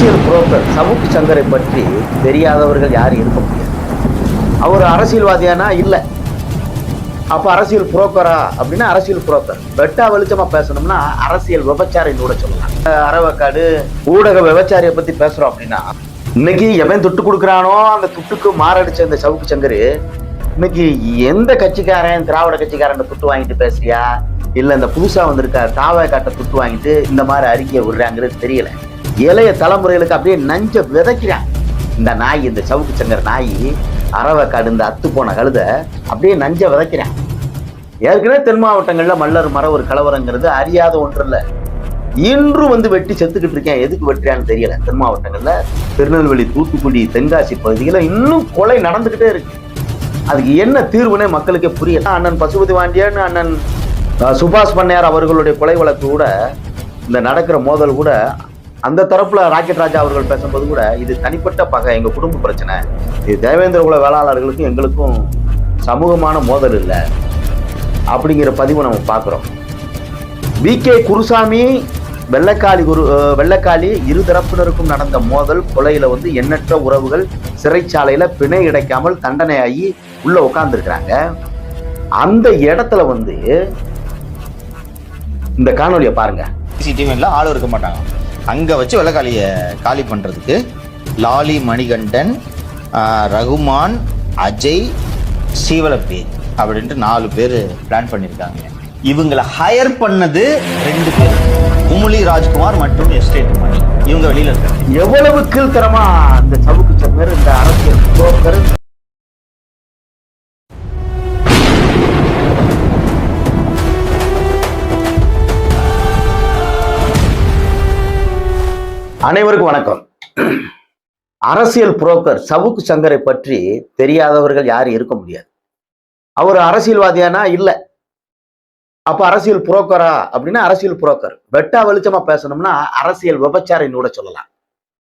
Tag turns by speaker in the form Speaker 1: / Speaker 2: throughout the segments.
Speaker 1: அரசியல் புரோக்கர் சவுக்கு சங்கரை பற்றி தெரியாதவர்கள் யாரும் இருக்க முடியாது. அவர் அரசியல்வாதியானா இல்லை. அப்ப அரசியல் புரோக்கரா அப்படின்னா அரசியல் புரோக்கர். வெட்டா வெளிச்சமா பேசணும்னா அரசியல் விபச்சாரின்னு கூட சொல்லலாம். அறவக்காடு ஊடக விபச்சாரியை பத்தி பேசுறோம் அப்படின்னா, இன்னைக்கு எவன் துட்டு கொடுக்குறானோ அந்த துட்டுக்கு மாரடிச்ச இந்த சவுக்கு சங்கரு இன்னைக்கு எந்த கட்சிக்காரன் திராவிட கட்சிக்காரன் துட்டு வாங்கிட்டு பேசுறியா, இல்ல இந்த புதுசா வந்திருக்க தாவை காட்ட துட்டு வாங்கிட்டு இந்த மாதிரி அறிக்கையை விடுறாங்கிறது தெரியல. இளைய தலைமுறைகளுக்கு அப்படியே நஞ்ச விதைக்கிறான் இந்த நாய். இந்த சவுக்கு சங்கர் நாய் அறவக்காடு இந்த அத்து போன கழுத அப்படியே நஞ்ச விதைக்கிறான். ஏற்கனவே தென் மாவட்டங்கள்ல மல்லர் மரவர் கலவரங்கிறது அறியாத ஒன்று இல்லை. இன்றும் வந்து வெட்டி செத்துக்கிட்டு இருக்கேன். எதுக்கு வெட்டுறான்னு தெரியல. தென் மாவட்டங்கள்ல திருநெல்வேலி, தூத்துக்குடி, தென்காசி பகுதிகளில் இன்னும் கொலை நடந்துகிட்டே இருக்கு. அதுக்கு என்ன தீர்வுனே மக்களுக்கே புரியல. அண்ணன் பசுபதி வாண்டியன், அண்ணன் சுபாஷ் பண்ணையார் அவர்களுடைய கொலை வழக்கு கூட, இந்த நடக்கிற மோதல் கூட, அந்த தரப்புல ராக்கெட் ராஜா அவர்கள் பேசும்போது கூட இது தனிப்பட்ட பகை, எங்க குடும்ப பிரச்சனை, இது தேவேந்திர குல வேளாளர்களுக்கும் எங்களுக்கும் சமூகமான மோதல் இல்லை அப்படிங்கிற பதிவு நம்ம பார்க்கிறோம். வி.கே. குருசாமி வெள்ளக்காளி இரு தரப்பினருக்கும் நடந்த மோதல் கொலையில வந்து எண்ணற்ற உறவுகள் சிறைச்சாலையில பிணை கிடைக்காமல் தண்டனையாகி உள்ள உட்கார்ந்து இருக்கிறாங்க. அந்த இடத்துல வந்து இந்த காணொலியை பாருங்க.
Speaker 2: சிசிடிவில ஆளும் இருக்க மாட்டாங்க. அங்க வச்சு வெள்ளக்காளிய காலி பண்றதுக்கு லாலி, மணிகண்டன், ரகுமான், அஜய், சீவலப்பி அப்படின்ட்டு 4 பேர் பிளான் பண்ணியிருக்காங்க. இவங்களை ஹையர் பண்ணது 2 பேர், குமுலி ராஜ்குமார் மற்றும் எஸ்டேட் மணி. இவங்க வெளியில இருக்காங்க.
Speaker 1: எவ்வளவு கீழ்த்தரமா இந்த சவுக்கு சங்கர், இந்த அரசியல் புரோக்கர். அனைவருக்கும் வணக்கம். அரசியல் புரோக்கர் சவுக்கு சங்கரை பற்றி தெரியாதவர்கள் யாரும் இருக்க முடியாது. அவர் அரசியல்வாதியானா இல்லை. அப்ப அரசியல் புரோக்கரா அப்படின்னா அரசியல் புரோக்கர். வெட்டா வெளிச்சமா பேசணும்னா அரசியல் விபச்சாரின்னு கூட சொல்லலாம்.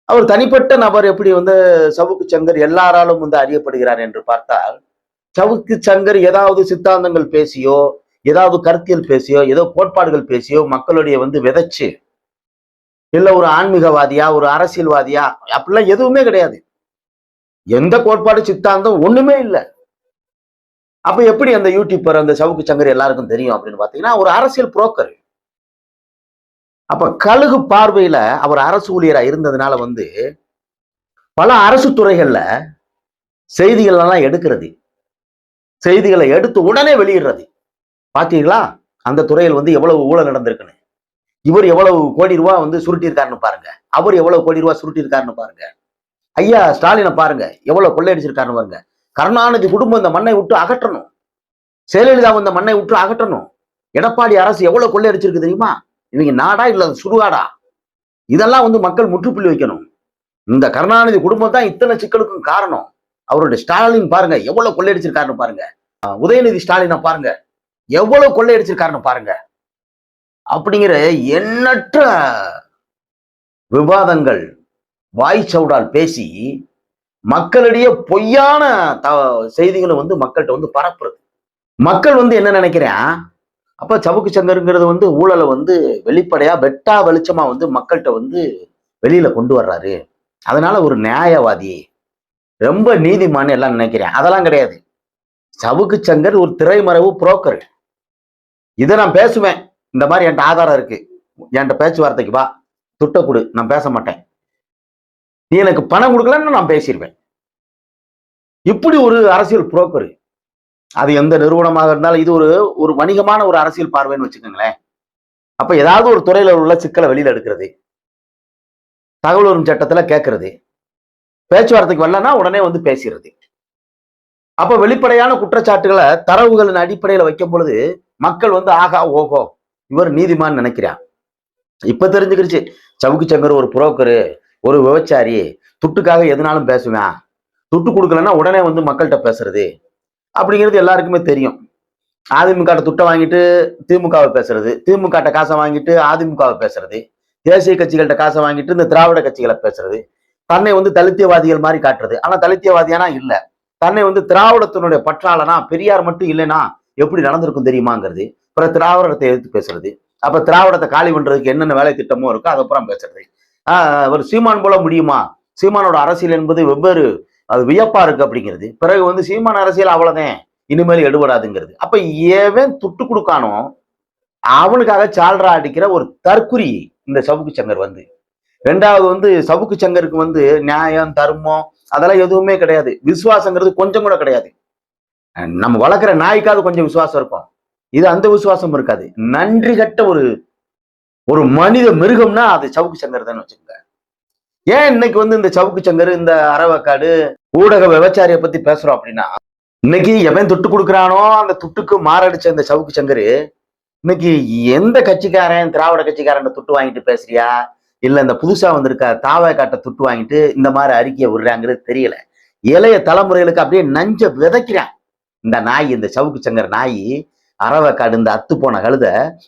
Speaker 1: அவர் தனிப்பட்ட நபர் எப்படி வந்து சவுக்கு சங்கர் எல்லாராலும் வந்து அறியப்படுகிறார் என்று பார்த்தால், சவுக்கு சங்கர் ஏதாவது சித்தாந்தங்கள் பேசியோ, ஏதாவது கருத்தியல் பேசியோ, ஏதோ கோட்பாடுகள் பேசியோ மக்களுடைய வந்து விதைச்சு, இல்ல ஒரு ஆன்மீகவாதியா, ஒரு அரசியல்வாதியா அப்படிலாம் எதுவுமே கிடையாது. எந்த கோட்பாடு சித்தாந்தம் ஒண்ணுமே இல்லை. அப்ப எப்படி அந்த யூடியூபர் அந்த சவுக்கு சங்கர் எல்லாருக்கும் தெரியும் அப்படின்னு பாத்தீங்கன்னா, ஒரு அரசியல் புரோக்கர். அப்ப கழுகு பார்வையில அவர் அரசு ஊழியரா இருந்ததுனால வந்து பல அரசு துறைகள்ல செய்திகள் எல்லாம் எடுக்கிறது, செய்திகளை எடுத்து உடனே வெளியிடுறது. பாத்தீங்களா அந்த துறையில் வந்து எவ்வளவு ஊழல் நடந்திருக்குன்னு. இவர் எவ்வளவு கோடி ரூபாய் வந்து சுருட்டியிருக்காருன்னு பாருங்க, அவர் எவ்வளவு கோடி ரூபாய் சுருட்டியிருக்காருன்னு பாருங்க. ஐயா ஸ்டாலினை பாருங்க, எவ்வளவு கொள்ளையடிச்சிருக்காருன்னு பாருங்க. கருணாநிதி குடும்பம் இந்த மண்ணை விட்டு அகற்றணும், ஜெயலலிதா இந்த மண்ணை விட்டு அகற்றணும். எடப்பாடி அரசு எவ்வளவு கொள்ளையடிச்சிருக்கு தெரியுமா? இவங்க நாடா இல்ல சுடுகாடா? இதெல்லாம் வந்து மக்கள் முற்றுப்புள்ளி வைக்கணும். இந்த கருணாநிதி குடும்பம் தான் இத்தனை சிக்கலுக்கும் காரணம். அவருடைய ஸ்டாலின் பாருங்க எவ்வளவு கொள்ளையடிச்சிருக்காருன்னு பாருங்க. உதயநிதி ஸ்டாலினை பாருங்க எவ்வளவு கொள்ளையடிச்சிருக்காருன்னு பாருங்க. அப்படிங்கிற எண்ணற்ற விவாதங்கள் வாய் சவுடால் பேசி மக்களிடையே பொய்யான செய்திகளை வந்து மக்கள்கிட்ட வந்து பரப்புறது. மக்கள் வந்து என்ன நினைக்கிறேன், அப்ப சவுக்கு சங்கருங்கிறது வந்து ஊழலை வந்து வெளிப்படையா வெட்டா வெளிச்சமா வந்து மக்கள்கிட்ட வந்து வெளியில கொண்டு வர்றாரு, அதனால ஒரு நியாயவாதி, ரொம்ப நீதிமான்னு எல்லாம் நினைக்கிறேன். அதெல்லாம் கிடையாது. சவுக்கு சங்கர் ஒரு திரைமறைவு புரோக்கர். இதை நான் பேசுவேன். இந்த மாதிரி என்கிட்ட ஆதாரம் இருக்கு, என்கிட்ட பேச்சுவார்த்தைக்கு வா, துட்ட கொடு, நான் பேச மாட்டேன். நீ எனக்கு பணம் கொடுக்கலன்னு நான் பேசிடுவேன். இப்படி ஒரு அரசியல் புரோக்கர். அது எந்த நிறுவனமாக இருந்தாலும் இது ஒரு வணிகமான ஒரு அரசியல் பார்வைன்னு வச்சுக்கோங்களேன். அப்ப ஏதாவது ஒரு துறையில உள்ள சிக்கலை வெளியில எடுக்கிறது, தகவல் உரிமை சட்டத்துல கேட்கறது, பேச்சுவார்த்தைக்கு வரலன்னா உடனே வந்து பேசுறது. அப்ப வெளிப்படையான குற்றச்சாட்டுகளை தரவுகளின் அடிப்படையில வைக்கும் பொழுது மக்கள் வந்து ஆகா ஓகோ இவர் நீதிமான் நினைக்கிறான். இப்ப தெரிஞ்சுக்கிடுச்சு சவுக்கு சங்கர் ஒரு புரோக்கரு, ஒரு விபச்சாரி, துட்டுக்காக எதுனாலும் பேசுவேன், துட்டு கொடுக்கலன்னா உடனே வந்து மக்கள்கிட்ட பேசுறது அப்படிங்கிறது எல்லாருக்குமே தெரியும். அதிமுக துட்டை வாங்கிட்டு திமுகவை பேசுறது, திமுக காசை வாங்கிட்டு அதிமுகவை பேசுறது, தேசிய கட்சிகள்கிட்ட காசை வாங்கிட்டு இந்த திராவிட கட்சிகளை பேசுறது, தன்னை வந்து தலித்தியவாதிகள் மாதிரி காட்டுறது. ஆனா தலித்தியவாதியானா இல்ல, தன்னை வந்து திராவிடத்தினுடைய பற்றாளனா, பெரியார் மட்டும் இல்லைன்னா எப்படி நடந்திருக்கும் தெரியுமாங்கிறது. அப்புறம் திராவிடத்தை எதிர்த்து பேசுறது, அப்ப திராவிடத்தை காலி பண்றதுக்கு என்னென்ன வேலை திட்டமோ இருக்கோ அதை அப்புறம் பேசுறது. ஒரு சீமான் போல முடியுமா, சீமானோட அரசியல் என்பது வெவ்வேறு, அது வியப்பா இருக்கு அப்படிங்கிறது. பிறகு வந்து சீமான் அரசியல் அவ்வளவுதான், இனிமேல் எடுபடாதுங்கிறது. அப்ப எவன் துட்டு கொடுக்கானோ அவனுக்காக சால்ரா அடிக்கிற ஒரு தற்குறி இந்த சவுக்கு சங்கர் வந்து. ரெண்டாவது வந்து சவுக்கு சங்கருக்கு வந்து நியாயம் தர்மம் அதெல்லாம் எதுவுமே கிடையாது. விசுவாசங்கிறது கொஞ்சம் கூட கிடையாது. நம்ம வளர்க்குற நாய்க்காவது கொஞ்சம் விசுவாசம் இருக்கும், இது அந்த விசுவாசம் இருக்காது. நன்றி கட்ட ஒரு ஒரு மனித மிருகம்னா அது சவுக்கு சங்கர் தான் வச்சுக்கோங்க. ஏன் இன்னைக்கு வந்து இந்த சவுக்கு சங்கர், இந்த அறவக்காடு ஊடக விபச்சாரிய பத்தி பேசுறோம் அப்படின்னா, இன்னைக்கு எவன் துட்டு கொடுக்குறானோ அந்த துட்டுக்கு மாரடிச்ச இந்த சவுக்கு சங்கரு இன்னைக்கு எந்த கட்சிக்காரன், திராவிட கட்சிக்காரன் துட்டு வாங்கிட்டு பேசுறியா, இல்ல இந்த புதுசா வந்திருக்க தாவை காட்ட துட்டு வாங்கிட்டு இந்த மாதிரி அறிக்கையை விடுறாங்கிறது தெரியல. இளைய தலைமுறைகளுக்கு அப்படியே நஞ்ச விதைக்கிறான் இந்த நாய், இந்த சவுக்கு சங்கர் நாய், அறவக்காடு இந்த அத்து போன கழுத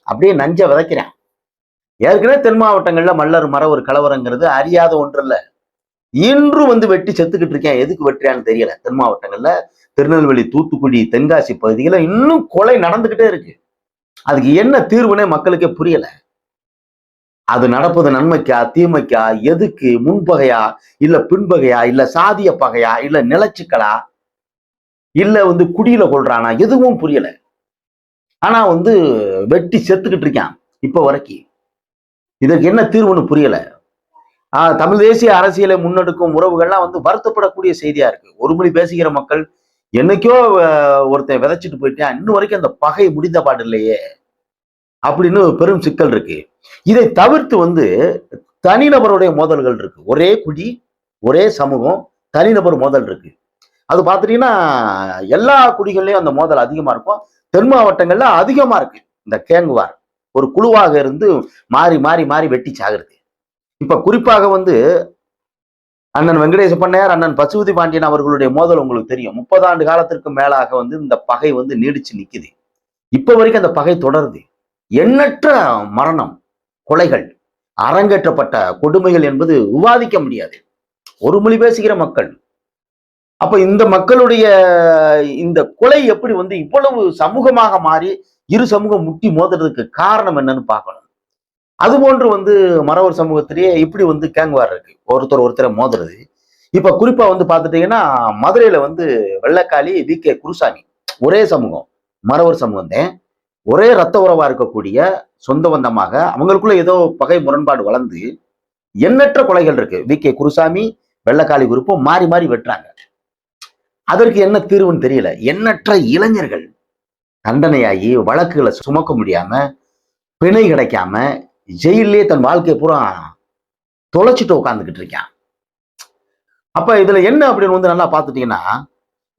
Speaker 1: அப்படியே நஞ்ச விதைக்கிறான். ஏற்கனவே தென் மாவட்டங்கள்ல மல்லர் மரவர் கலவரங்கிறது அறியாத ஒன்று இல்ல. இன்று வந்து வெட்டி செத்துக்கிட்டு இருக்கேன். எதுக்கு வெட்டுறான்னு தெரியல. தென் மாவட்டங்கள்ல திருநெல்வேலி, தூத்துக்குடி, தென்காசி பகுதியில இன்னும் கொலை நடந்துகிட்டே இருக்கு. அதுக்கு என்ன தீர்வுனே மக்களுக்கே புரியல. அது நடப்பது நன்மைக்கா, தீமைக்கா, எதுக்கு, முன்பகையா இல்ல பின்பகையா, இல்ல சாதிய பகையா, இல்ல நிலச்சிக்கலா, இல்ல வந்து குடியில கொள்றானா, எதுவும் புரியல. ஆனா வந்து வெட்டி செத்துக்கிட்டு இருக்கான் இப்ப வரைக்கும். இதற்கு என்ன தீர்வுன்னு புரியல. தமிழ் தேசிய அரசியலை முன்னெடுக்கும் உறவுகள்லாம் வந்து வருத்தப்படக்கூடிய செய்தியா இருக்கு. ஒரு மொழி பேசுகிற மக்கள் என்னைக்கோ ஒருத்தன் விதைச்சிட்டு போயிட்டான், இன்னும் வரைக்கும் அந்த பகை முடிந்த பாடு இல்லையே அப்படின்னு பெரும் சிக்கல் இருக்கு. இதை தவிர்த்து வந்து தனிநபருடைய மோதல்கள் இருக்கு. ஒரே குடி, ஒரே சமூகம், தனிநபர் மோதல் இருக்கு. அது பார்த்துட்டீங்கன்னா எல்லா குடிகள்லயும் அந்த மோதல் அதிகமா இருக்கும். தென் மாவட்டங்கள்ல அதிகமா இருக்கு இந்த கேங்குவார். ஒரு குழுவாக இருந்து மாறி மாறி மாறி வெட்டி சாகுறது. இப்ப குறிப்பாக வந்து அண்ணன் வெங்கடேச பண்ணையார், அண்ணன் பசுபதி பாண்டியன் அவர்களுடைய மோதல் உங்களுக்கு தெரியும். 30 ஆண்டு காலத்திற்கு மேலாக வந்து இந்த பகை வந்து நீடிச்சு நிக்குது. இப்ப வரைக்கும் அந்த பகை தொடருது. எண்ணற்ற மரணம், கொலைகள், அரங்கேற்றப்பட்ட கொடுமைகள் என்பது விவாதிக்க முடியாது. ஒரு மொழி பேசுகிற மக்கள். அப்ப இந்த மக்களுடைய இந்த கொலை எப்படி வந்து இவ்வளவு சமூகமாக மாறி இரு சமூகம் முட்டி மோதுறதுக்கு காரணம் என்னன்னு பார்க்கணும். அது போன்று வந்து மறவர் சமூகத்திலேயே இப்படி வந்து கேங்குவார் இருக்கு, ஒருத்தரை மோதுறது. இப்ப குறிப்பா வந்து பாத்துட்டீங்கன்னா மதுரையில வந்து வெள்ளக்காளி, வி.கே. குருசாமி, ஒரே சமூகம், மறவர் சமூகம் தான், ஒரே ரத்த உறவா இருக்கக்கூடிய சொந்த பந்தமாக அவங்களுக்குள்ள ஏதோ பகை முரண்பாடு வளர்ந்து எண்ணற்ற கொலைகள் இருக்கு. வி.கே. குருசாமி, வெள்ளக்காளி குரூப்பும் மாறி மாறி வெட்டுறாங்க. அதற்கு என்ன தீர்வுன்னு தெரியல. எண்ணற்ற இளைஞர்கள் தண்டனையாகி வழக்குகளை சுமக்க முடியாம, பிணை கிடைக்காம ஜெயிலே தன் வாழ்க்கையை பூரா தொலைச்சிட்டு உட்காந்துக்கிட்டு இருக்கான். அப்ப இதுல என்ன அப்படின்னு வந்து நல்லா பாத்துட்டீங்கன்னா,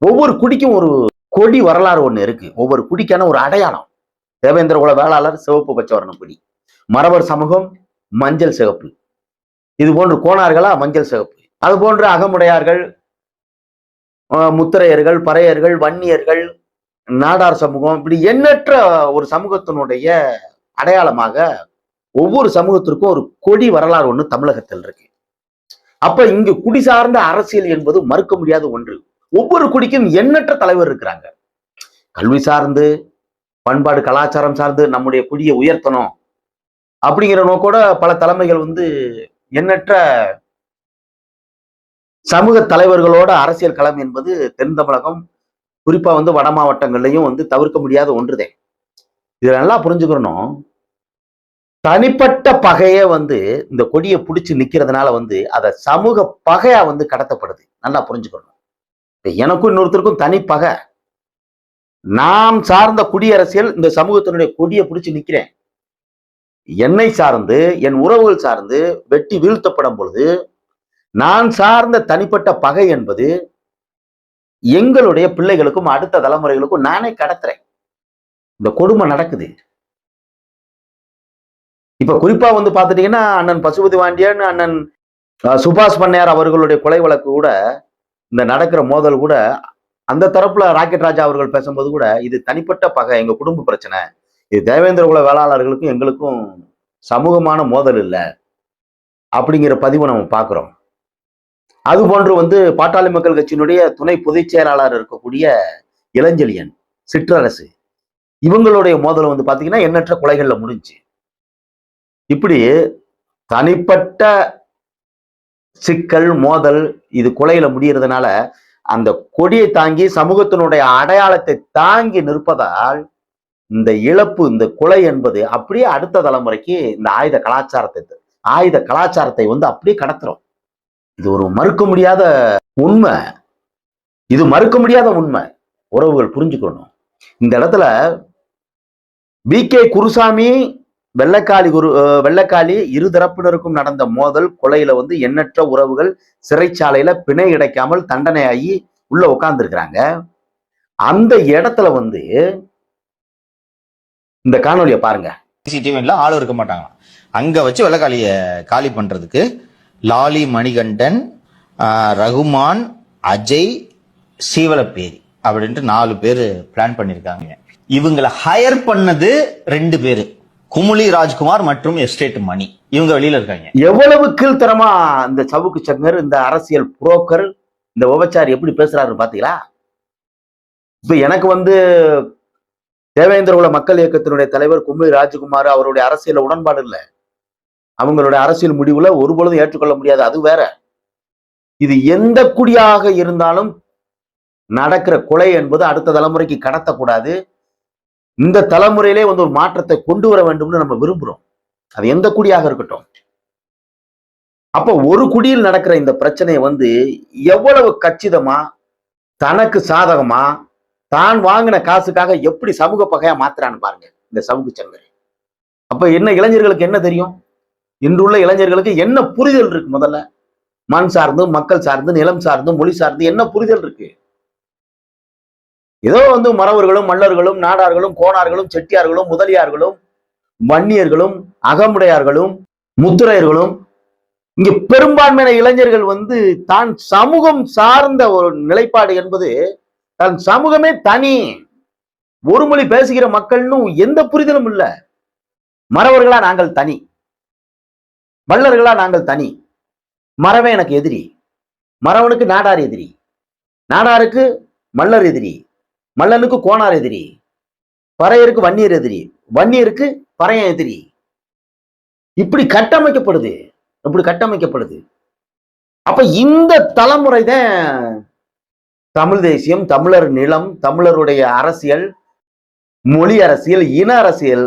Speaker 1: ஒவ்வொரு குடிக்கும் ஒரு கொடி வரலாறு ஒண்ணு இருக்கு. ஒவ்வொரு குடிக்கான ஒரு அடையாளம். தேவேந்திர குல வேளாளர் சிவப்பு பச்சை வர்ண கொடி, மறவர் சமூகம் மஞ்சள் சிவப்பு, இது போன்று கோணார்களா மஞ்சள் சிவப்பு, அது போன்று அகமுடையார்கள், முத்திரையர்கள், பறையர்கள், வன்னியர்கள், நாடார் சமூகம், இப்படி எண்ணற்ற ஒரு சமூகத்தினுடைய அடையாளமாக ஒவ்வொரு சமூகத்திற்கும் ஒரு கொடி வரலாறு ஒண்ணு தமிழகத்தில் இருக்கு. அப்ப இங்கு குடி சார்ந்த அரசியல் என்பது மறுக்க முடியாத ஒன்று. ஒவ்வொரு குடிக்கும் எண்ணற்ற தலைவர் இருக்கிறாங்க. கல்வி சார்ந்து, பண்பாடு கலாச்சாரம் சார்ந்து நம்முடைய குடியை உயர்த்தணும் அப்படிங்கிற நோக்கோட பல தலைமைகள் வந்து எண்ணற்ற சமூக தலைவர்களோட அரசியல் களம் என்பது தென் தமிழகம், குறிப்பா வந்து வட மாவட்டங்கள்லையும் வந்து தவிர்க்க முடியாத ஒன்றுதே. இதை நல்லா புரிஞ்சுக்கணும். தனிப்பட்ட பகைய வந்து இந்த கொடியை பிடிச்சு நிக்கிறதுனால வந்து அத சமூக பகையா வந்து கடத்தப்படுது. நல்லா புரிஞ்சுக்கணும். எனக்கும் இன்னொருத்தருக்கும் தனி பகை. நாம் சார்ந்த குடியரசியல் இந்த சமூகத்தினுடைய கொடியை பிடிச்சு நிக்கிறேன். என்னை சார்ந்து, என் உறவுகள் சார்ந்து வெட்டி வீழ்த்தப்படும் பொழுது நான் சார்ந்த தனிப்பட்ட பகை என்பது எங்களுடைய பிள்ளைகளுக்கும் அடுத்த தலைமுறைகளுக்கும் நானே கடத்துறேன். இந்த கொடுமை நடக்குது. இப்ப குறிப்பா வந்து பாத்துட்டீங்கன்னா அண்ணன் பசுபதி பாண்டியன், அண்ணன் சுபாஷ் பண்ணையார் அவர்களுடைய கொலை வழக்கு கூட, இந்த நடக்கிற மோதல் கூட, அந்த தரப்புல ராக்கெட் ராஜா அவர்கள் பேசும்போது கூட இது தனிப்பட்ட பகை, எங்க குடும்ப பிரச்சனை, இது தேவேந்திர குல வேளாளர்களுக்கும் எங்களுக்கும் சமூகமான மோதல் இல்லை அப்படிங்கிற பதிவை நம்ம பார்க்கிறோம். அது போன்று வந்து பாட்டாளி மக்கள் கட்சியினுடைய துணை பொதுச் செயலாளர் இருக்கக்கூடிய இளஞ்செழியன், சிற்றரசு, இவங்களுடைய மோதல் வந்து பாத்தீங்கன்னா எண்ணற்ற கொலைகள்ல முடிஞ்சு. இப்படி தனிப்பட்ட சிக்கல் மோதல் இது கொலையில முடியறதுனால அந்த கொடியை தாங்கி சமூகத்தினுடைய அடையாளத்தை தாங்கி நிற்பதால் இந்த இழப்பு, இந்த கொலை என்பது அப்படியே அடுத்த தலைமுறைக்கு இந்த ஆயுத கலாச்சாரத்தை வந்து அப்படியே கடத்துறோம். இது ஒரு மறுக்க முடியாத உண்மை. இது மறுக்க முடியாத உண்மை. உறவுகள் புரிஞ்சுக்கணும். இந்த இடத்துல வி.கே. குருசாமி வெள்ளக்காளி இரு தரப்பினருக்கும் நடந்த மோதல் கொலையில வந்து எண்ணற்ற உறவுகள் சிறைச்சாலையில பிணை கிடைக்காமல் தண்டனையாகி உள்ள உட்கார்ந்து இருக்கிறாங்க. அந்த இடத்துல வந்து இந்த காணொலியை பாருங்க.
Speaker 2: சிசிடிவில ஆள் இருக்க மாட்டாங்க. அங்க வச்சு வெள்ளக்காளிய காலி பண்றதுக்கு லாலி மணிகண்டன், ரகுமான், அஜய், சீவலப்பேரி அப்படின்ட்டு 4 பேர் பிளான் பண்ணிருக்காங்க. இவங்களை ஹையர் பண்ணது 2 பேரு, குமுளி ராஜ்குமார் மற்றும் எஸ்டேட் மணி. இவங்க வெளியில இருக்காங்க.
Speaker 1: எவ்வளவு கீழ்த்தரமா இந்த சவுக்கு சங்கர், இந்த அரசியல் புரோக்கர், இந்த விபச்சாரி எப்படி பேசுறாரு பாத்தீங்களா? இப்ப எனக்கு வந்து தேவேந்திர குல மக்கள் இயக்கத்தினுடைய தலைவர் குமுளி ராஜ்குமார் அவருடைய அரசியல் உடன்பாடு இல்லை. அவங்களுடைய அரசியல் முடிவுல ஒருபொழுதும் ஏற்றுக்கொள்ள முடியாது. அது வேற. இது எந்த குடியாக இருந்தாலும் நடக்கிற கொலை என்பது அடுத்த தலைமுறைக்கு கடத்தக்கூடாது. இந்த தலைமுறையிலே வந்து ஒரு மாற்றத்தை கொண்டு வர வேண்டும்னு நம்ம விரும்புறோம். அது எந்த குடியாக இருக்கட்டும். அப்ப ஒரு குடியில் நடக்கிற இந்த பிரச்சனையை வந்து எவ்வளவு கச்சிதமா, தனக்கு சாதகமா, தான் வாங்கின காசுக்காக எப்படி சமூக பகையா மாத்துறான்னு பாருங்க இந்த சவுக்கு சங்கர். அப்ப என்ன இளைஞர்களுக்கு என்ன தெரியும்? இன்றுள்ள இளைஞர்களுக்கு என்ன புரிதல் இருக்கு? முதல்ல மண் சார்ந்து, மக்கள் சார்ந்து, நிலம் சார்ந்து, மொழி சார்ந்து என்ன புரிதல் இருக்கு? ஏதோ வந்து மறவர்களும், மல்லர்களும், நாடார்களும், கோணார்களும், செட்டியார்களும், முதலியார்களும், வன்னியர்களும், அகமுடையார்களும், முத்துரையர்களும், இங்க பெரும்பான்மையான இளைஞர்கள் வந்து தான் சமூகம் சார்ந்த ஒரு நிலைப்பாடு என்பது தன் சமூகமே தனி, ஒரு மொழி பேசுகிற மக்கள்னு எந்த புரிதலும் இல்லை. மறவர்களா நாங்கள் தனி, வள்ளர்களா நாங்கள் தனி. மறவே எனக்கு எதிரி, மறவனுக்கு நாடார் எதிரி, நாடாருக்கு மல்லர் எதிரி, மல்லனுக்கு கோணார் எதிரி, பறையருக்கு வன்னியர் எதிரி, வன்னியருக்கு பறையன் எதிரி. இப்படி கட்டமைக்கப்படுது. அப்ப இந்த தலைமுறை தான் தமிழ் தேசியம், தமிழர் நிலம், தமிழருடைய அரசியல், மொழி அரசியல், இன அரசியல்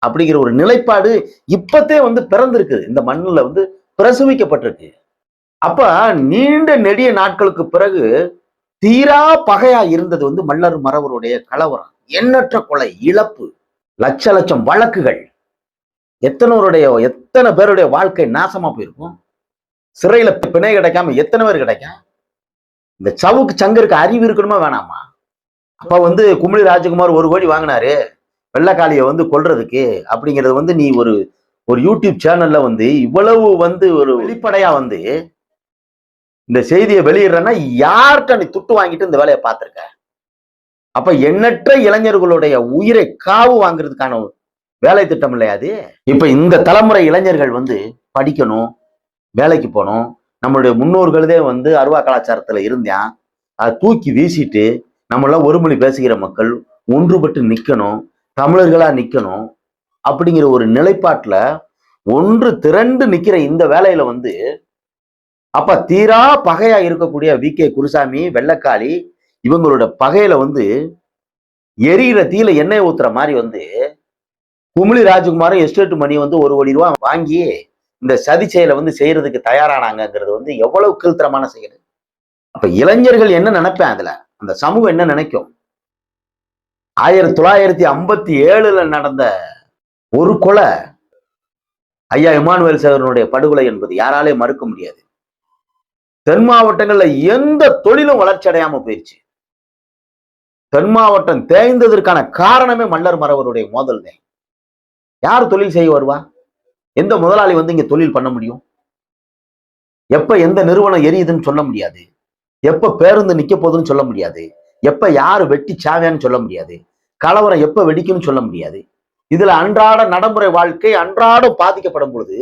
Speaker 1: அப்படிங்கிற ஒரு நிலைப்பாடு இப்பத்தே வந்து பிறந்திருக்கு. இந்த மண்ணுல வந்து பிரசவிக்கப்பட்டிருக்கு. அப்ப நீண்ட நெடிய நாட்களுக்கு பிறகு தீரா பகையா இருந்தது வந்து மல்லர் மறவருடைய கலவரம். எண்ணற்ற கொலை, இழப்பு, லட்சம் வழக்குகள், எத்தனை பேருடைய வாழ்க்கை நாசமா போயிருக்கும். சிறையில பிணை கிடைக்காம எத்தனை பேர் கிடைக்கும். இந்த சவுக்கு சங்கருக்கு அறிவு இருக்கணுமா வேணாமா? அப்ப வந்து குமுளி ராஜகுமார் 1 கோடி வாங்கினாரு வெள்ளக்காளியை வந்து கொல்றதுக்கு அப்படிங்கிறது வந்து நீ ஒரு யூடியூப் சேனல்ல வந்து இவ்வளவு வந்து ஒரு வெளிப்படையா வந்து இந்த செய்தியை வெளியிடுறன்னா யார்கிட்ட நீ துட்டு வாங்கிட்டு இந்த வேலையை பார்த்திருக்க? அப்ப எண்ணற்ற இளைஞர்களுடைய உயிரை காவு வாங்குறதுக்கான வேலை திட்டம் இல்லையா அது? இப்ப இந்த தலைமுறை இளைஞர்கள் வந்து படிக்கணும், வேலைக்கு போகணும். நம்மளுடைய முன்னோர்களே வந்து அருவா கலாச்சாரத்துல இருந்தான். அதை தூக்கி வீசிட்டு நம்மளாம் ஒரு மொழி பேசுகிற மக்கள் ஒன்றுபட்டு நிக்கணும், தமிழர்களா நிக்கணும் அப்படிங்கிற ஒரு நிலைப்பாட்டுல ஒன்று திரண்டு நிக்கிற இந்த வேலையில வந்து அப்ப தீரா பகையா இருக்கக்கூடிய வி.கே. குருசாமி, வெள்ளக்காளி இவங்களோட பகையில வந்து எரியிற தீல எண்ணெய் ஊத்துற மாதிரி வந்து குமுளி ராஜகுமாரும் எஸ்டேட் மணி வந்து 1 கோடி ரூபாய் வாங்கி இந்த சதி செயலை வந்து செய்யறதுக்கு தயாரானாங்கிறது வந்து எவ்வளவு கீழ்த்தரமான செயல். அப்ப இளைஞர்கள் என்ன நினைப்பேன், அதுல அந்த சமூகம் என்ன நினைக்கும்? 1957 நடந்த ஒரு கொலை, ஐயா இமானுவேல் சேகரனுடைய படுகொலை என்பது யாராலே மறுக்க முடியாது. தென் மாவட்டங்கள்ல எந்த தொழிலும் வளர்ச்சி அடையாம போயிடுச்சு. தென் மாவட்டம் தேய்ந்ததற்கான காரணமே மல்லர் மறவருடைய மோதல் தான். யார் தொழில் செய்ய வருவா? எந்த முதலாளி வந்து இங்க தொழில் பண்ண முடியும்? எப்ப எந்த நிறுவனம் எரியுதுன்னு சொல்ல முடியாது. எப்ப பேருந்து நிக்க போகுதுன்னு சொல்ல முடியாது. எப்ப யாரு வெட்டி சாவியான்னு சொல்ல முடியாது. கலவரம் எப்ப வெடிக்கும்னு சொல்ல முடியாது. இதுல அன்றாட நடைமுறை வாழ்க்கை அன்றாடம் பாதிக்கப்படும் பொழுது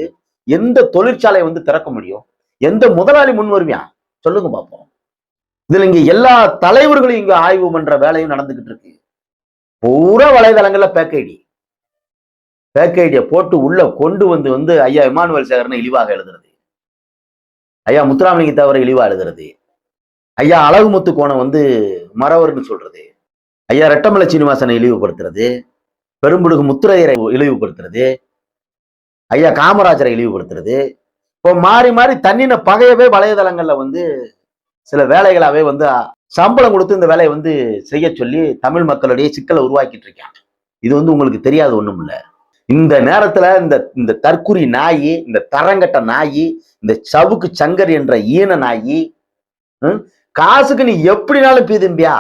Speaker 1: எந்த தொழிற்சாலை வந்து திறக்க முடியும்? எந்த முதலாளி முன் வருவியா? சொல்லுங்க பார்ப்போம். இதுல இங்க எல்லா தலைவர்களும் இங்க ஆய்வு பண்ற வேலையும் நடந்துகிட்டு இருக்கு. பூரா வலைதளங்கள்ல பேக் ஐடியை போட்டு உள்ள கொண்டு வந்து ஐயா இமானுவேல் சேகரனை இழிவாக எழுதுறது. ஐயா முத்துராமலிங்க தேவரை இழிவா எழுதுறது, ஐயா அழகுமுத்து கோணம் வந்து மறவர்னு சொல்றது, ஐயா ரெட்டமலை சீனிவாசனை இழிவுபடுத்துறது, பெரும்புடுகு முத்துரையரை இழிவுபடுத்துறது, ஐயா காமராஜரை இழிவுபடுத்துறது. இப்போ மாறி மாறி தன்னின பகையவே வலைதளங்கள்ல வந்து சில வேலைகளாவே வந்து சம்பளம் கொடுத்து இந்த வேலையை வந்து செய்ய சொல்லி தமிழ் மக்களுடைய சிக்கலை உருவாக்கிட்டு இருக்காங்க. இது வந்து உங்களுக்கு தெரியாது ஒண்ணும் இல்ல. இந்த நேரத்துல இந்த இந்த தற்குறி நாயி, இந்த தரங்கட்ட நாயி, இந்த சவுக்கு சங்கர் என்ற ஈன நாயி, காசுக்கு நீ எப்படினாலும் பீதும்பியா,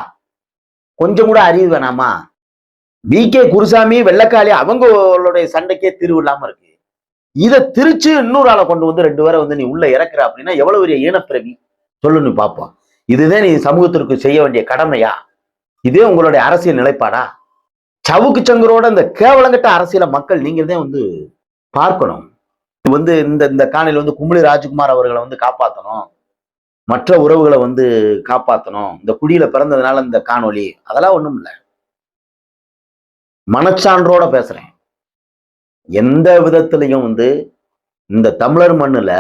Speaker 1: கொஞ்சம் கூட அறிவு வேணாமா? கே குருசாமி வெள்ளக்காளி அவங்களுடைய சண்டைக்கே தீர்வு இல்லாம இருக்கு. இதை திரிச்சு இன்னொரு ஆளை கொண்டு வந்து 2 பேரை வந்து நீ உள்ள இறக்குற அப்படின்னா எவ்வளவு பெரிய ஈனப்பிரவி சொல்லு, நீ பார்ப்போம். இதுதான் நீ சமூகத்திற்கு செய்ய வேண்டிய கடமையா? இதே உங்களுடைய அரசியல் நிலைப்பாடா? சவுக்கு சங்கரோட இந்த கேவலங்கட்ட அரசியல மக்கள் நீங்க தான் வந்து பார்க்கணும். இது வந்து இந்த இந்த காணையில வந்து கும்பளி ராஜ்குமார் அவர்களை வந்து காப்பாற்றணும், மற்ற உறவுகளை வந்து காப்பாற்றணும், இந்த குடியில பிறந்ததுனால இந்த காணொலி அதெல்லாம் ஒண்ணும் இல்லை. மனச்சான்றோட பேசுறேன். எந்த விதத்திலையும் வந்து இந்த தமிழர் மண்ணுல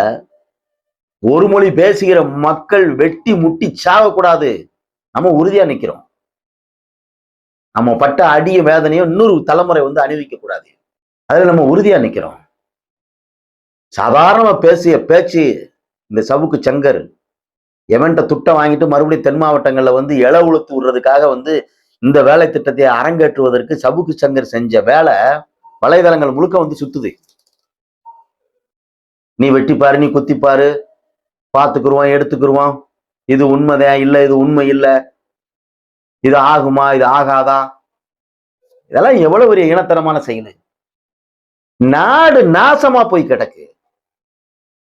Speaker 1: ஒரு மொழி பேசுகிற மக்கள் வெட்டி முட்டி சாகக்கூடாது. நம்ம உறுதியா நிக்கிறோம். நம்ம பட்ட அடிய வேதனையும் இன்னொரு தலைமுறை வந்து அணிவிக்க கூடாது. அதுல நம்ம உறுதியா நிக்கிறோம். சாதாரண பேசிய பேச்சு இந்த சவுக்கு சங்கர் எவன்ட்ட துட்டம் வாங்கிட்டு மறுபடியும் தென் மாவட்டங்கள்ல வந்து இல உளுத்து விடுறதுக்காக வந்து இந்த வேலை திட்டத்தை அரங்கேற்றுவதற்கு சவுக்கு சங்கர் செஞ்ச வேலை வலைதளங்கள் முழுக்க வந்து சுத்துது. நீ வெட்டிப்பாரு, நீ குத்திப்பாரு, பார்த்துக்குருவான், எடுத்துக்கிருவான், இது உண்மைதான் இல்ல, இது உண்மை இல்ல, இது ஆகுமா, இது ஆகாதா, இதெல்லாம் எவ்வளவு பெரிய இனத்தனமான செயல். நாடு நாசமா போய் கிடக்கு.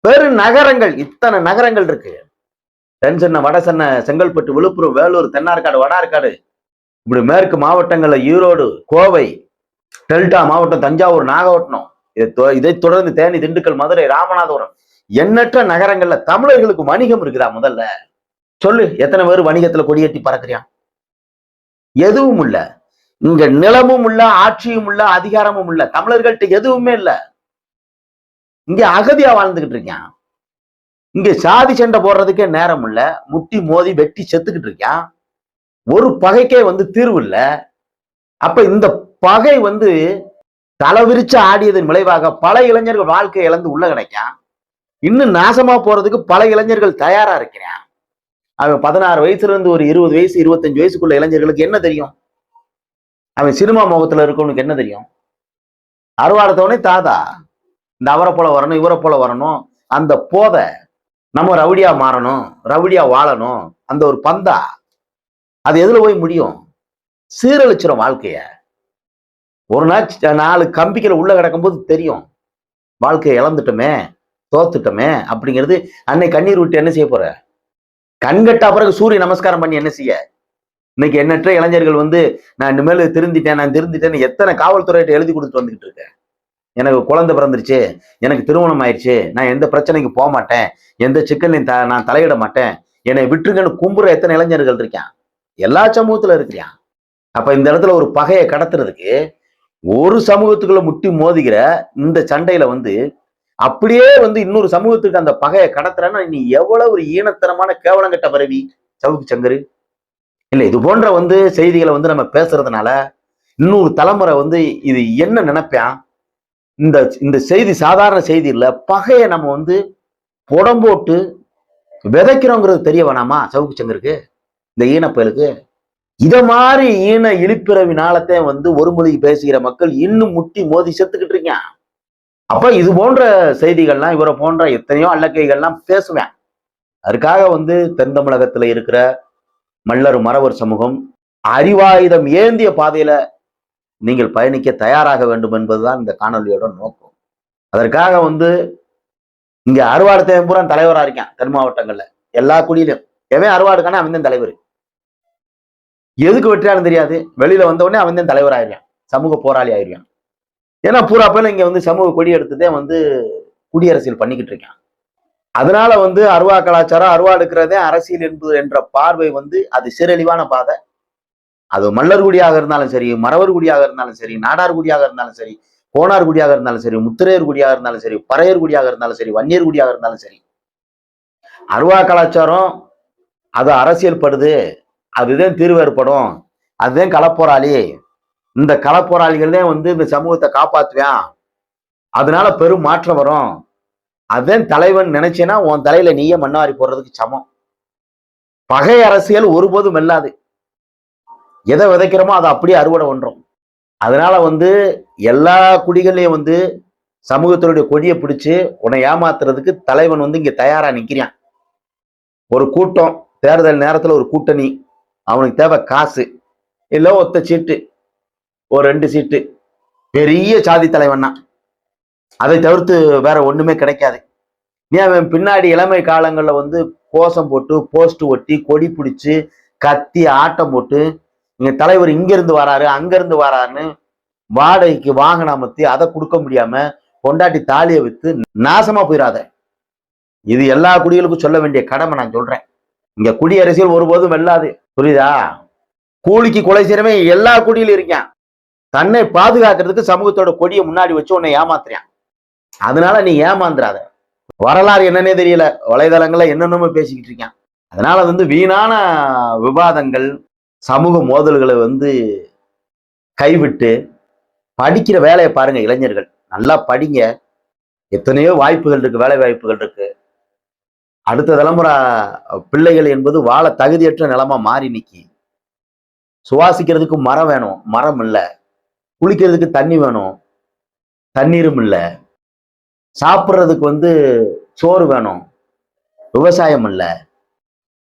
Speaker 1: பெரு நகரங்கள், இத்தனை நகரங்கள் இருக்கு. தென் சென்னை, வட சென்னை, செங்கல்பட்டு, விழுப்புரம், வேலூர், தென்னார்காடு, வடார்காடு, இப்படி மேற்கு மாவட்டங்கள்ல ஈரோடு, கோவை, டெல்டா மாவட்டம், தஞ்சாவூர், நாகப்பட்டினம், இதை தொடர்ந்து தேனி, திண்டுக்கல், மதுரை, ராமநாதபுரம், எண்ணற்ற நகரங்கள்ல தமிழர்களுக்கு வணிகம் இருக்குதா? முதல்ல சொல்லு, எத்தனை பேர் வணிகத்துல கொடியேற்றி பறக்குறியான்? எதுவும் இல்ல. இங்க நிலமும் இல்ல, ஆட்சியும் இல்ல, அதிகாரமும் இல்ல, தமிழர்கள்ட்ட எதுவுமே இல்ல. இங்க அகதியா வாழ்ந்துகிட்டு இருக்கான். இங்க சாதி சண்டை போடுறதுக்கே நேரம் இல்ல, முட்டி மோதி வெட்டி செத்துக்கிட்டு இருக்கான். ஒரு பகைக்கே வந்து தீர்வு இல்ல. அப்ப இந்த பகை வந்து தலைவிரிச்சு ஆடியதன் விளைவாக பல இளைஞர்கள் வாழ்க்கை இழந்து உள்ள கிடைக்கான். இன்னும் நாசமா போறதுக்கு பல இளைஞர்கள் தயாரா இருக்கிறான். அவன் 16 வயசுல இருந்து ஒரு 20 வயசு 25 வயசுக்குள்ள இளைஞர்களுக்கு என்ன தெரியும்? அவன் சினிமா முகத்துல இருக்கவனுக்கு என்ன தெரியும்? அருவாரத்தவனே தாதா, இந்த அவரை போல வரணும், இவரை போல வரணும், அந்த போத நம்ம ரவுடியா மாறணும், ரவுடியா வாழணும், அந்த ஒரு பந்தா, அது எதுல போய் முடியும்? சீரழிச்சிடும் வாழ்க்கைய. ஒரு நாள் 4 கம்பிகளை உள்ள கிடக்கும்போது தெரியும், வாழ்க்கையை இழந்துட்டோமே, தோத்துட்டோமே அப்படிங்கிறது. அன்னை கண்ணீர் விட்டு என்ன செய்ய போற? கண்கட்டா பிறகு சூரிய நமஸ்காரம் பண்ணி என்ன செய்ய? இன்னைக்கு எண்ணற்ற இளைஞர்கள் வந்து நான் இனிமேல் திருந்திட்டேன், நான் திருந்திட்டேன்னு எத்தனை காவல்துறையிட்ட எழுதி கொடுத்துட்டு வந்துகிட்டு இருக்கேன். எனக்கு குழந்தை பிறந்துருச்சு, எனக்கு திருமணம் ஆயிடுச்சு, நான் எந்த பிரச்சனைக்கு போக மாட்டேன், எந்த சிக்கலையும் நான் தலையிட மாட்டேன், என்னை விட்டுருங்கன்னு கும்புற எத்தனை இளைஞர்கள் இருக்கான்? எல்லா சமூகத்துல இருக்கிறான். அப்ப இந்த இடத்துல ஒரு பகையை கடத்துறதுக்கு ஒரு சமூகத்துக்குள்ள முட்டி மோதிக்கிற இந்த சண்டையில வந்து அப்படியே வந்து இன்னொரு சமூகத்துக்கு அந்த பகையை கடத்துறன்னா நீ எவ்வளவு ஒரு ஈனத்தனமான கேவலங்கட்ட பரவி சவுக்கு சங்கரு இல்ல. இது போன்ற வந்து செய்திகளை வந்து நம்ம பேசுறதுனால இன்னொரு தலைமுறை வந்து இது என்ன நினைப்பான்? இந்த இந்த செய்தி சாதாரண செய்தி இல்ல, பகையை நம்ம வந்து புடம்போட்டு விதைக்கிறோங்கிறது தெரிய வேணாமா சவுக்கு சங்கருக்கு, இந்த ஈனப்பயலுக்கு? இத மாதிரி ஈன இழிப்பிறவினாலத்தே வந்து ஒரு மொழி பேசுகிற மக்கள் இன்னும் முட்டி மோதி செத்துக்கிட்டு இருக்கான். அப்ப இது போன்ற செய்திகள்லாம், இவரை போன்ற எத்தனையோ அல்லக்கைகள்லாம் பேசுவேன். அதுக்காக வந்து தென் தமிழகத்துல இருக்கிற மல்லர் மறவர் சமூகம் அறிவாயுதம் ஏந்திய பாதையில நீங்கள் பயணிக்க தயாராக வேண்டும் என்பதுதான் இந்த காணொலியோட நோக்கம். அதற்காக வந்து இங்க அறுவாடு பூரா தலைவரா இருக்கான். தென் மாவட்டங்கள்ல எல்லா குடியிலும் எவன் அறுவாடுக்கான அவன் தான் தலைவர். எதுக்கு வெற்றியாலும் தெரியாது, வெளியில வந்த உடனே அவன் தான் தலைவர் ஆயிடுவான், சமூக போராளி ஆயிடுவான். ஏன்னா பூரா பேர் இங்க வந்து சமூக கொடி எடுத்துதே வந்து குடியரசியல் பண்ணிக்கிட்டு இருக்கான். அதனால வந்து அருவா கலாச்சாரம், அருவா எடுக்கிறதே அரசியல் என்பது என்ற பார்வை வந்து அது சீரழிவான பாதை. அது மல்லர் குடியாக இருந்தாலும் சரி, மறவர் குடியாக இருந்தாலும் சரி, நாடார் குடியாக இருந்தாலும் சரி, கோனார் குடியாக இருந்தாலும் சரி, முத்திரையர் குடியாக இருந்தாலும் சரி, பறையர் குடியாக இருந்தாலும் சரி, வன்னியர் குடியாக இருந்தாலும் சரி, அருவா கலாச்சாரம் அது அரசியல் படுது, அதுதான் தீர்வு ஏற்படும், அதுதான் களப்போராளி, இந்த களப்போராளிகள் தான் வந்து இந்த சமூகத்தை காப்பாத்துவான், அதனால பெரும் மாற்றம் வரும், அதுதான் தலைவன் நினைச்சேன்னா உன் தலையில நீயே மண்ணாரி போடுறதுக்கு சமம். பகை அரசியல் ஒருபோதும் வெல்லாது. எதை விதைக்கிறோமோ அதை அப்படியே அறுவடை பண்றோம். அதனால வந்து எல்லா குடிகள்லையும் வந்து சமூகத்தினுடைய கொடியை பிடிச்சு உன்னை ஏமாத்துறதுக்கு தலைவன் வந்து இங்க தயாரா நிக்கிறான். ஒரு கூட்டம், தேர்தல் நேரத்துல ஒரு கூட்டணி, அவனுக்கு தேவை காசு, இல்ல ஒத்த சீட்டு, ஒரு 2 சீட்டு, பெரிய சாதி தலைவன் தான். அதை தவிர்த்து வேற ஒண்ணுமே கிடைக்காது. நீ அவன் பின்னாடி இளமை காலங்கள்ல வந்து கோஷம் போட்டு போஸ்ட் ஒட்டி கொடி பிடிச்சு கத்தி ஆட்டம் போட்டு இங்க தலைவர் இங்க இருந்து வராரு அங்க இருந்து வராருன்னு வாடகைக்கு வாகனம் அமர்த்தி அதை கொடுக்க முடியாம பொண்டாட்டி தாலியை வித்து நாசமா போயிடாத. இது எல்லா குடிகளுக்கும் சொல்ல வேண்டிய கடமை நான் சொல்றேன். இங்க குடி அரசியல் ஒருபோதும் வெல்லாது, புரியுதா? கூலிக்கு கொலை செய்யறவன் எல்லா குடியிலும் இருக்கான். தன்னை பாதுகாக்கிறதுக்கு சமூகத்தோட கொடியை முன்னாடி வச்சு உன்னை ஏமாத்துறான். அதனால நீ ஏமாந்துறாத. வரலாறு என்னன்னே தெரியல, வலைதளங்கள்ல என்னென்னமோ பேசிக்கிட்டு இருக்கான். அதனால வந்து வீணான விவாதங்கள், சமூக மோதல்களை வந்து கைவிட்டு படிக்கிற வேலையை பாருங்க. இளைஞர்கள் நல்லா படிங்க, எத்தனையோ வாய்ப்புகள் இருக்கு, வேலை வாய்ப்புகள் இருக்கு. அடுத்த தலைமுறை பிள்ளைகள் என்பது வாழ தகுதியற்ற நிலமா மாறி நிக்கி. சுவாசிக்கிறதுக்கு மரம் வேணும், மரம் இல்ல. குளிக்கிறதுக்கு தண்ணி வேணும், தண்ணீரும் இல்ல. சாப்பிட்றதுக்கு வந்து சோறு வேணும், விவசாயம் இல்ல.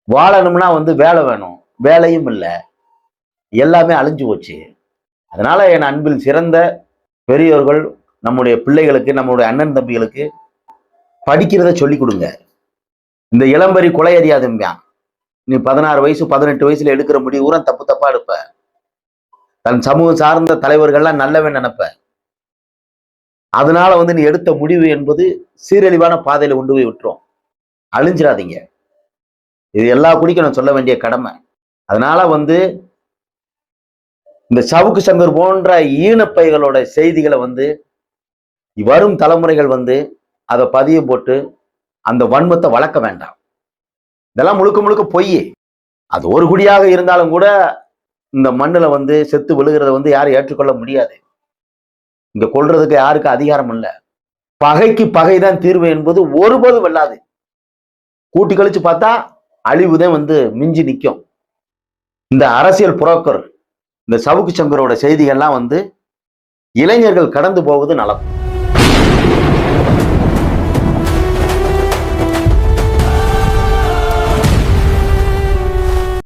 Speaker 1: வாழணும்னா வந்து வேலை வேணும், வேலையும் இல்லை. எல்லாமே அழிஞ்சு போச்சு. அதனால என் அன்பில் சிறந்த பெரியோர்கள் நம்முடைய பிள்ளைகளுக்கு, நம்முடைய அண்ணன் தம்பிகளுக்கு படிக்கிறத சொல்லி கொடுங்க. இந்த இளம்பரி கொலை அறியாதும்பான். நீ 16 வயசு 18 வயசுல எடுக்கிற முடிவு தப்பு தப்பா எடுப்ப. தன் சமூகம் சார்ந்த தலைவர்கள்லாம் நல்லவன் நினைப்ப. அதனால வந்து நீ எடுத்த முடிவு என்பது சீரழிவான பாதையில கொண்டு போய் விட்டுரும். அழிஞ்சிடாதீங்க. இது எல்லா குடிக்கும் நான் சொல்ல வேண்டிய கடமை. அதனால வந்து இந்த சவுக்கு சங்கர் போன்ற ஈனப்பைகளோட செய்திகளை வந்து வரும் தலைமுறைகள் வந்து அதை பதியம் போட்டு அந்த வன்மத்தை வளர்க்க வேண்டாம். இதெல்லாம் முழுக்க முழுக்க பொய். அது ஒரு குடியாக இருந்தாலும் கூட இந்த மண்ணுல வந்து செத்து விழுகிறத வந்து யாரும் ஏற்றுக்கொள்ள முடியாது. இங்க கொல்றதுக்கு யாருக்கு அதிகாரம் இல்லை. பகைக்கு பகைதான் தீர்வு என்பது ஒருபோதும் வெல்லாது. கூட்டி கழிச்சு பார்த்தா அழிவுதான் வந்து மிஞ்சி நிற்கும். இந்த அரசியல் புரோக்கர், இந்த சவுக்கு சங்கரோட செய்திகள்லாம் வந்து இளைஞர்கள் கடந்து போவது நலம்.